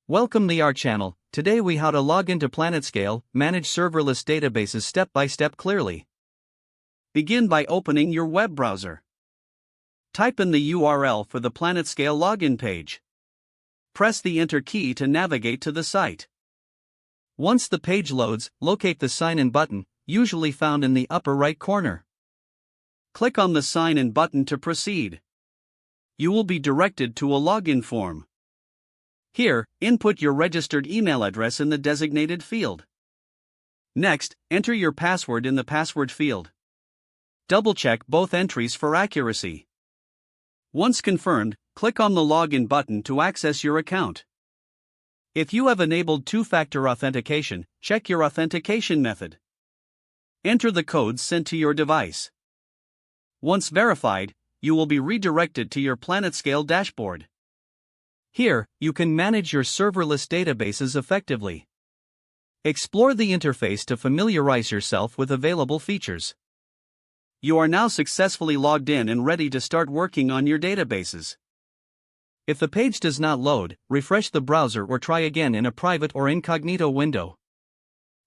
Welcome to our channel. Today we how to log into PlanetScale, manage serverless databases step by step clearly. Begin by opening your web browser. Type in the URL for the PlanetScale login page. Press the Enter key to navigate to the site. Once the page loads, locate the Sign In button, usually found in the upper right corner. Click on the Sign In button to proceed. You will be directed to a login form. Here, input your registered email address in the designated field. Next, enter your password in the password field. Double-check both entries for accuracy. Once confirmed, click on the Login button to access your account. If you have enabled two-factor authentication, check your authentication method. Enter the codes sent to your device. Once verified, you will be redirected to your PlanetScale dashboard. Here, you can manage your serverless databases effectively. Explore the interface to familiarize yourself with available features. You are now successfully logged in and ready to start working on your databases. If the page does not load, refresh the browser or try again in a private or incognito window.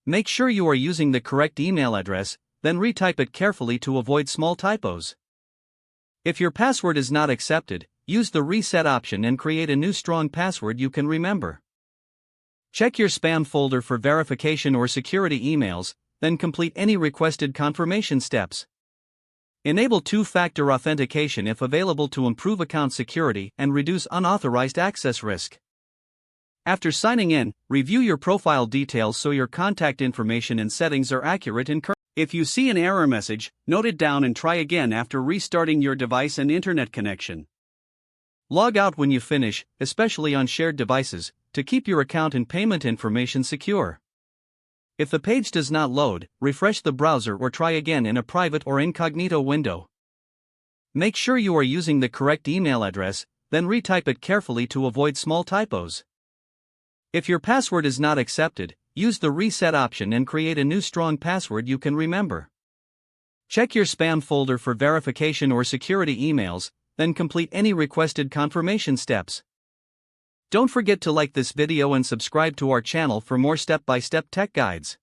Make sure you are using the correct email address, then retype it carefully to avoid small typos. If your password is not accepted, use the reset option and create a new strong password you can remember. Check your spam folder for verification or security emails, then complete any requested confirmation steps. Enable two-factor authentication if available to improve account security and reduce unauthorized access risk. After signing in, review your profile details so your contact information and settings are accurate and current. If you see an error message, note it down and try again after restarting your device and internet connection. Log out when you finish, especially on shared devices, to keep your account and payment information secure. If the page does not load, refresh the browser or try again in a private or incognito window. Make sure you are using the correct email address, then retype it carefully to avoid small typos. If your password is not accepted, use the reset option and create a new strong password you can remember. Check your spam folder for verification or security emails, then complete any requested confirmation steps. Don't forget to like this video and subscribe to our channel for more step-by-step tech guides.